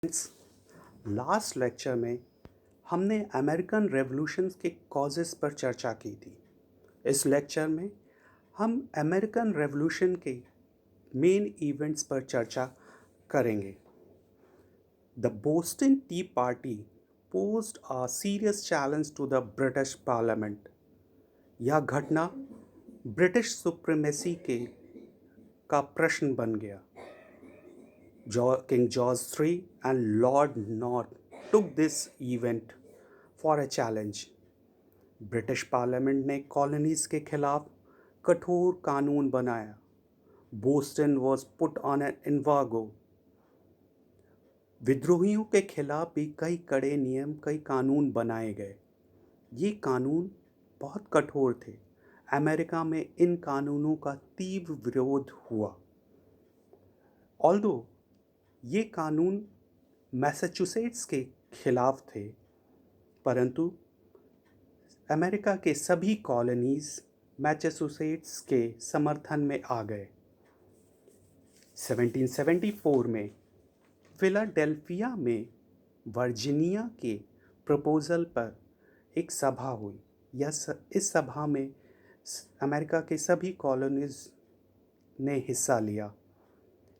Last lecture में हमने American revolutions के कॉजेस पर चर्चा की थी। इस लेक्चर में हम अमेरिकन रेवोल्यूशन के मेन इवेंट्स पर चर्चा करेंगे। The Boston Tea Party posed a serious challenge to the British Parliament. यह घटना ब्रिटिश सुप्रीमेसी के का प्रश्न बन गया। King George III and Lord North took this event for a challenge. British parliament ने कॉलोनीज के खिलाफ कठोर कानून बनाया। Boston was put on an embargo. विद्रोहियों के खिलाफ भी कई कड़े नियम, कई कानून बनाए गए। ये कानून बहुत कठोर थे। अमेरिका में इन कानूनों का तीव्र विरोध हुआ। ऑल्दो ये कानून मैसाचुसेट्स के खिलाफ थे, परंतु अमेरिका के सभी कॉलोनीज मैसाचुसेट्स के समर्थन में आ गए। 1774 में फिलाडेल्फिया में वर्जीनिया के प्रपोजल पर एक सभा हुई। इस सभा में अमेरिका के सभी कॉलोनीज ने हिस्सा लिया।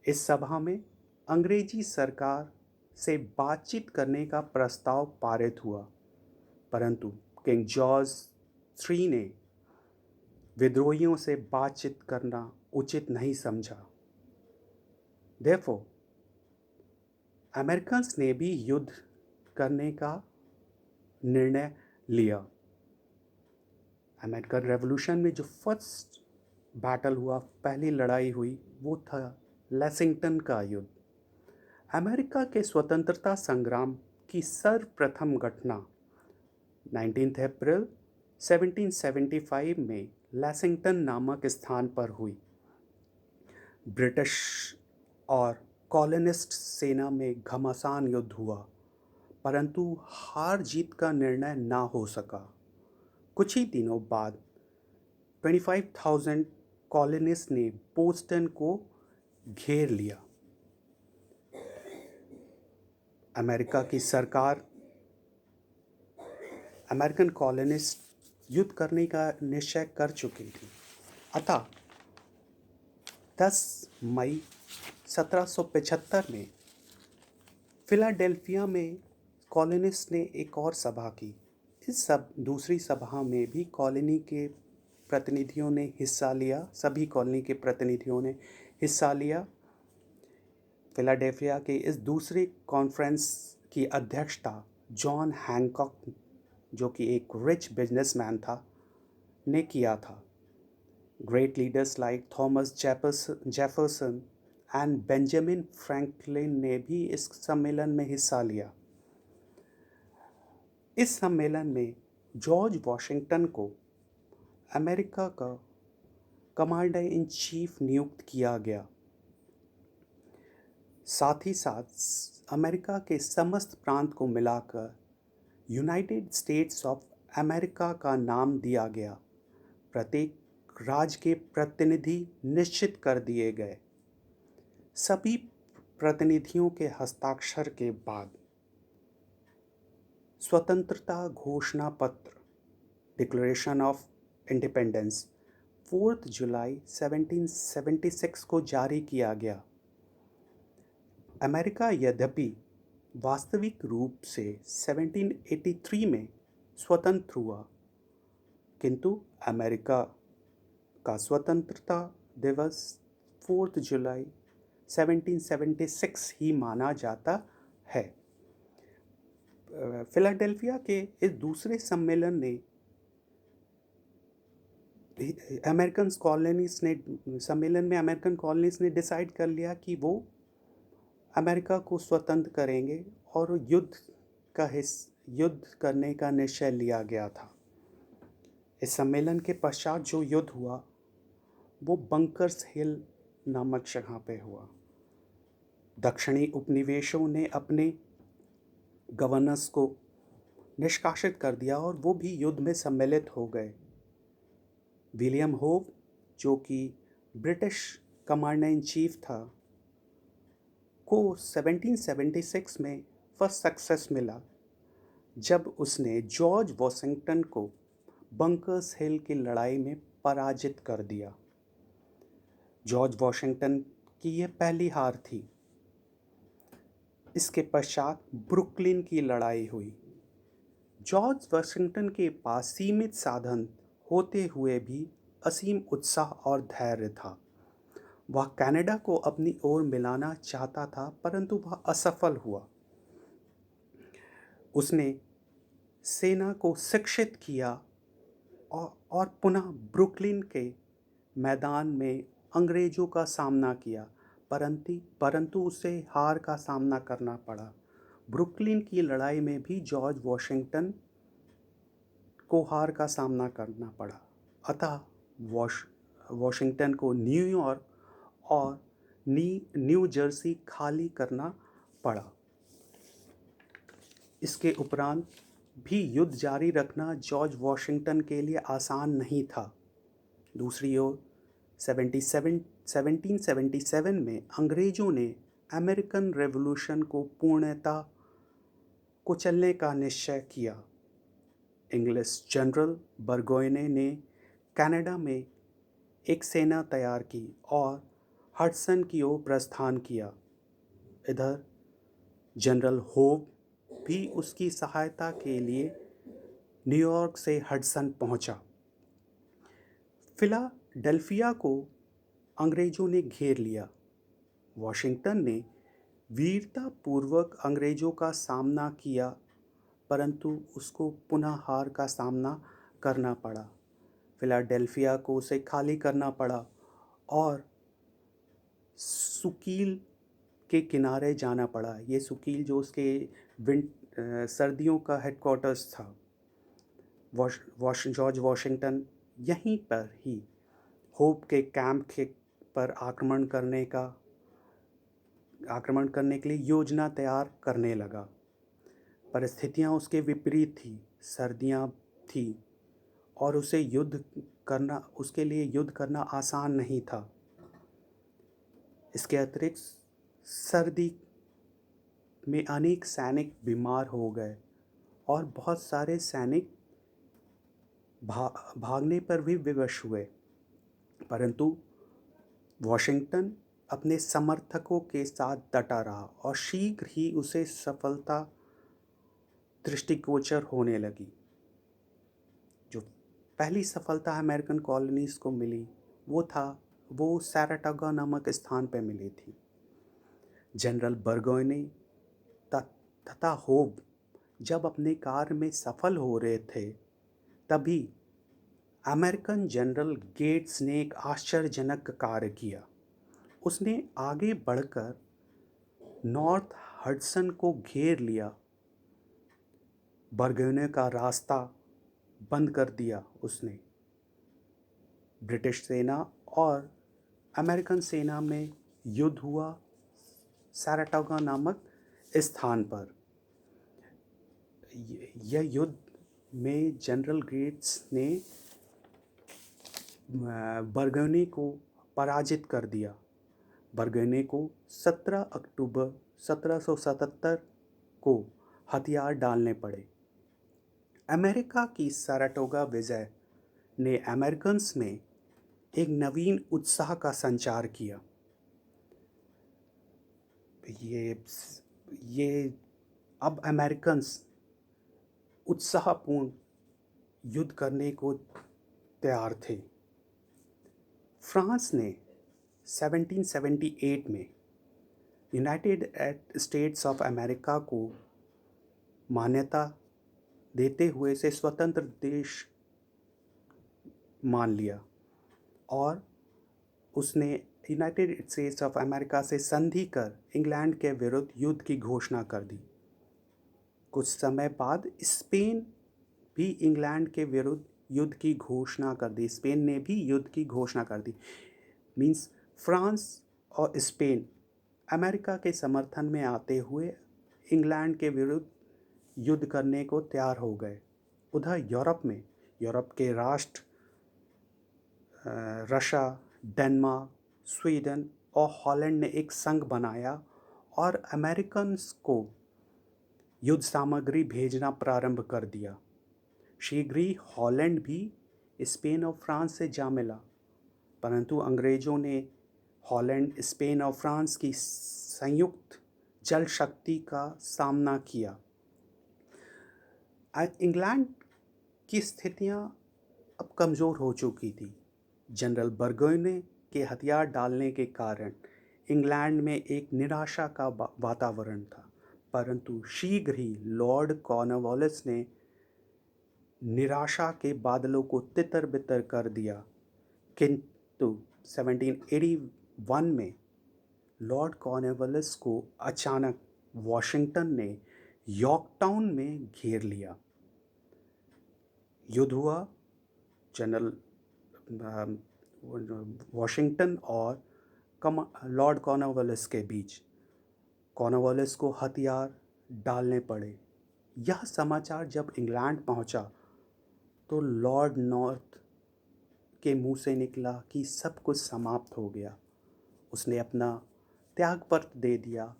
इस सभा में अंग्रेजी सरकार से बातचीत करने का प्रस्ताव पारित हुआ, परंतु किंग जॉर्ज III ने विद्रोहियों से बातचीत करना उचित नहीं समझा। Therefore, अमेरिकन्स ने भी युद्ध करने का निर्णय लिया। अमेरिकन रेवोल्यूशन में जो फर्स्ट बैटल हुआ, पहली लड़ाई हुई, वो था लेक्सिंगटन का युद्ध। अमेरिका के स्वतंत्रता संग्राम की सर्वप्रथम घटना 19 अप्रैल 1775 में लेक्सिंगटन नामक स्थान पर हुई। ब्रिटिश और कॉलोनिस्ट सेना में घमासान युद्ध हुआ, परंतु हार जीत का निर्णय ना हो सका। कुछ ही दिनों बाद 25,000 कॉलोनिस्ट ने बोस्टन को घेर लिया। अमेरिका की सरकार अमेरिकन कॉलोनिस्ट युद्ध करने का निश्चय कर चुकी थी। अतः 10 मई 1775 में फिलाडेल्फिया में कॉलोनिस्ट ने एक और सभा की। इस दूसरी सभा में भी कॉलोनी के प्रतिनिधियों ने हिस्सा लिया। सभी कॉलोनी के प्रतिनिधियों ने हिस्सा लिया। फिलाडेल्फिया के इस दूसरी कॉन्फ्रेंस की अध्यक्षता जॉन हैंकॉक, जो कि एक रिच बिजनेसमैन था, ने किया था। Great leaders like Thomas Jefferson and Benjamin Franklin ने भी इस सम्मेलन में हिस्सा लिया। इस सम्मेलन में जॉर्ज वॉशिंगटन को अमेरिका का कमांडर इन चीफ नियुक्त किया गया। साथ ही साथ अमेरिका के समस्त प्रांत को मिलाकर यूनाइटेड स्टेट्स ऑफ अमेरिका का नाम दिया गया। प्रत्येक राज्य के प्रतिनिधि निश्चित कर दिए गए। सभी प्रतिनिधियों के हस्ताक्षर के बाद स्वतंत्रता घोषणा पत्र डिक्लेरेशन ऑफ इंडिपेंडेंस 4 जुलाई 1776 को जारी किया गया। अमेरिका यद्यपि वास्तविक रूप से 1783 में स्वतंत्र हुआ, किंतु अमेरिका का स्वतंत्रता दिवस 4 जुलाई 1776 ही माना जाता है। फिलाडेल्फिया के इस दूसरे सम्मेलन ने अमेरिकन कॉलोनीज ने डिसाइड कर लिया कि वो अमेरिका को स्वतंत्र करेंगे और युद्ध करने का निश्चय लिया गया था। इस सम्मेलन के पश्चात जो युद्ध हुआ वो बंकर्स हिल नामक जगह पे हुआ। दक्षिणी उपनिवेशों ने अपने गवर्नर्स को निष्कासित कर दिया और वो भी युद्ध में सम्मिलित हो गए। विलियम होव, जो कि ब्रिटिश कमांडर इन चीफ था, को 1776 में फर्स्ट सक्सेस मिला जब उसने जॉर्ज वॉशिंगटन को बंकर्स हिल की लड़ाई में पराजित कर दिया। जॉर्ज वॉशिंगटन की यह पहली हार थी। इसके पश्चात ब्रुकलिन की लड़ाई हुई। जॉर्ज वॉशिंगटन के पास सीमित साधन होते हुए भी असीम उत्साह और धैर्य था। वह कनाडा को अपनी ओर मिलाना चाहता था, परंतु वह असफल हुआ। उसने सेना को शिक्षित किया और पुनः ब्रुकलिन के मैदान में अंग्रेज़ों का सामना किया, परंतु उसे हार का सामना करना पड़ा। ब्रुकलिन की लड़ाई में भी जॉर्ज वॉशिंगटन को हार का सामना करना पड़ा। अतः वॉशिंगटन को न्यूयॉर्क और न्यू जर्सी खाली करना पड़ा। इसके उपरांत भी युद्ध जारी रखना जॉर्ज वॉशिंगटन के लिए आसान नहीं था। दूसरी ओर 1777 में अंग्रेज़ों ने अमेरिकन रेवोल्यूशन को पूर्णतः कुचलने का निश्चय किया। इंग्लिश जनरल बर्गोयने ने कनाडा में एक सेना तैयार की और हडसन की ओर प्रस्थान किया। इधर जनरल होव भी उसकी सहायता के लिए न्यूयॉर्क से हडसन पहुंचा। फिलाडेल्फिया को अंग्रेज़ों ने घेर लिया। वॉशिंगटन ने वीरतापूर्वक अंग्रेज़ों का सामना किया, परंतु उसको पुनः हार का सामना करना पड़ा। फिलाडेल्फिया को उसे खाली करना पड़ा और सुकील के किनारे जाना पड़ा। ये सुकील जो उसके सर्दियों का हेडक्वार्टर्स था। जॉर्ज वॉशिंगटन यहीं पर ही होप के कैंप पर आक्रमण करने के लिए योजना तैयार करने लगा। परिस्थितियां उसके विपरीत थी। सर्दियां थी और उसके लिए युद्ध करना आसान नहीं था। इसके अतिरिक्त सर्दी में अनेक सैनिक बीमार हो गए और बहुत सारे सैनिक भागने पर भी विवश हुए, परंतु वॉशिंगटन अपने समर्थकों के साथ डटा रहा और शीघ्र ही उसे सफलता दृष्टिगोचर होने लगी। जो पहली सफलता अमेरिकन कॉलोनीज़ को मिली वो सैराटोगा नामक स्थान पर मिली थी। जनरल बर्गोयने तथा होव जब अपने कार्य में सफल हो रहे थे, तभी अमेरिकन जनरल गेट्स ने एक आश्चर्यजनक कार्य किया। उसने आगे बढ़कर नॉर्थ हडसन को घेर लिया। बर्गोयने का रास्ता बंद कर दिया उसने। ब्रिटिश सेना और अमेरिकन सेना में युद्ध हुआ सैराटोगा नामक स्थान पर। यह युद्ध में जनरल गेट्स ने बर्गोयने को पराजित कर दिया। बर्गोयने को 17 अक्टूबर 1777 को हथियार डालने पड़े। अमेरिका की सैराटोगा विजय ने अमेरिकन्स में एक नवीन उत्साह का संचार किया। ये अब अमेरिकन्स उत्साहपूर्ण युद्ध करने को तैयार थे। फ्रांस ने 1778 में यूनाइटेड स्टेट्स ऑफ अमेरिका को मान्यता देते हुए इसे स्वतंत्र देश मान लिया और उसने यूनाइटेड स्टेट्स ऑफ अमेरिका से संधि कर इंग्लैंड के विरुद्ध युद्ध की घोषणा कर दी। कुछ समय बाद स्पेन भी इंग्लैंड के विरुद्ध युद्ध की घोषणा कर दी। स्पेन ने भी युद्ध की घोषणा कर दी। मीन्स फ्रांस और स्पेन अमेरिका के समर्थन में आते हुए इंग्लैंड के विरुद्ध युद्ध करने को तैयार हो गए। उधर यूरोप के राष्ट्र रशिया, डेनमार्क, स्वीडन और हॉलैंड ने एक संघ बनाया और अमेरिकन्स को युद्ध सामग्री भेजना प्रारंभ कर दिया। शीघ्र ही हॉलैंड भी स्पेन और फ्रांस से जा मिला, परंतु अंग्रेज़ों ने हॉलैंड, स्पेन और फ्रांस की संयुक्त जल शक्ति का सामना किया। इंग्लैंड की स्थितियां अब कमज़ोर हो चुकी थी। जनरल बर्गोयने के हथियार डालने के कारण इंग्लैंड में एक निराशा का वातावरण था, परंतु शीघ्र ही लॉर्ड कॉर्नवालिस ने निराशा के बादलों को तितर बितर कर दिया। किंतु 1781 में लॉर्ड कॉर्नवालिस को अचानक वॉशिंगटन ने यॉर्कटाउन में घेर लिया। युद्ध हुआ जनरल वॉशिंगटन और लॉर्ड कॉर्नवालिस के बीच। कॉर्नवालिस को हथियार डालने पड़े। यह समाचार जब इंग्लैंड पहुंचा तो लॉर्ड नॉर्थ के मुंह से निकला कि सब कुछ समाप्त हो गया। उसने अपना त्यागपत्र दे दिया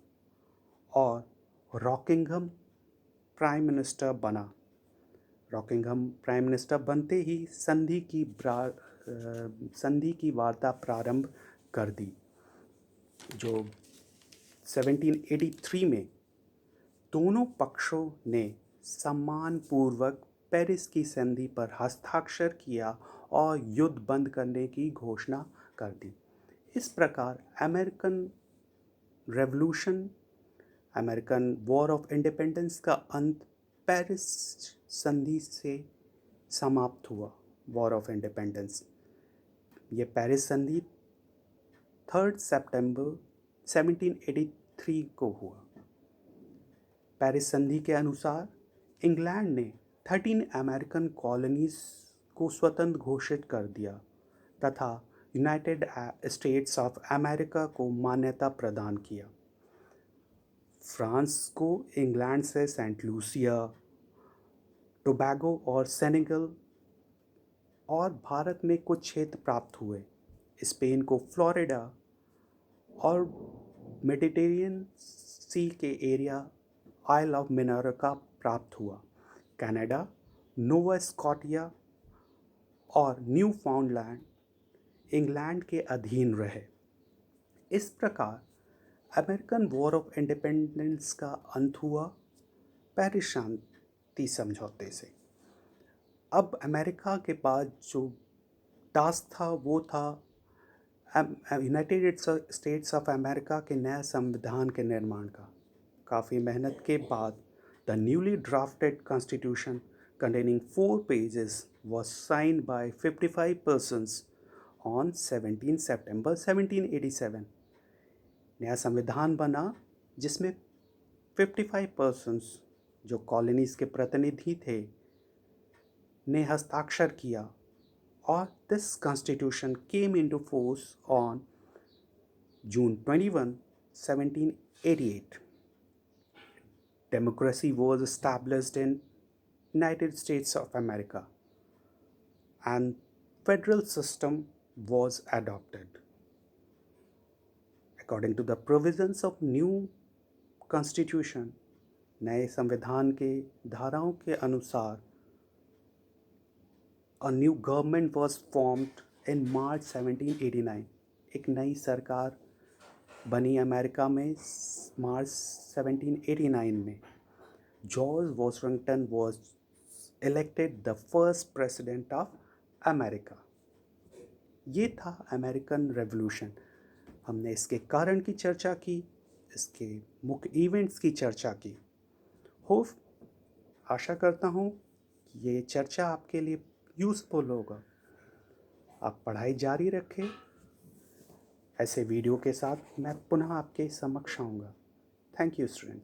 और रॉकिंघम प्राइम मिनिस्टर बना। रॉकिंघम प्राइम मिनिस्टर बनते ही संधि की वार्ता प्रारंभ कर दी, जो 1783 में दोनों पक्षों ने सम्मानपूर्वक पेरिस की संधि पर हस्ताक्षर किया और युद्ध बंद करने की घोषणा कर दी। इस प्रकार American revolution, American war of independence का अंत पेरिस संधि से समाप्त हुआ। वॉर ऑफ इंडिपेंडेंस, ये पेरिस संधि 3 सितंबर 1783 को हुआ। पेरिस संधि के अनुसार इंग्लैंड ने 13 अमेरिकन कॉलोनीज को स्वतंत्र घोषित कर दिया तथा यूनाइटेड स्टेट्स ऑफ अमेरिका को मान्यता प्रदान किया। फ्रांस को इंग्लैंड से सेंट लूसिया, टोबैगो और सेनेगल और भारत में कुछ क्षेत्र प्राप्त हुए। स्पेन को फ्लोरिडा और मेडिटेरियन सी के एरिया आइल ऑफ मिनोरका प्राप्त हुआ। कनाडा, नोवा स्कॉटिया और न्यू फाउंडलैंड इंग्लैंड के अधीन रहे। इस प्रकार अमेरिकन वॉर ऑफ इंडिपेंडेंस का अंत हुआ पेरिस शांति समझौते से। अब अमेरिका के पास जो टास्क था वो था यूनाइटेड स्टेट्स ऑफ अमेरिका के नए संविधान के निर्माण का। काफ़ी मेहनत के बाद the newly drafted constitution containing 4 pages was signed by 55 persons on 17 September 1787। नया संविधान बना जिसमें 55 persons जो कॉलोनीज़ के प्रतिनिधि थे ने हस्ताक्षर किया और this constitution came into force on June 21, 1788। Democracy was established in United States of America and federal system was adopted. According to the provisions of new constitution, नए संविधान के धाराओं के अनुसार a new government was formed in March 1789। एक नई सरकार बनी अमेरिका में मार्च 1789 में। George Washington was elected the first president of America। ये था अमेरिकन रेवोल्यूशन। हमने इसके कारण की चर्चा की, इसके मुख्य इवेंट्स की चर्चा की। आशा करता हूँ कि ये चर्चा आपके लिए यूज़फुल होगा। आप पढ़ाई जारी रखें। ऐसे वीडियो के साथ मैं पुनः आपके समक्ष आऊँगा। Thank you student.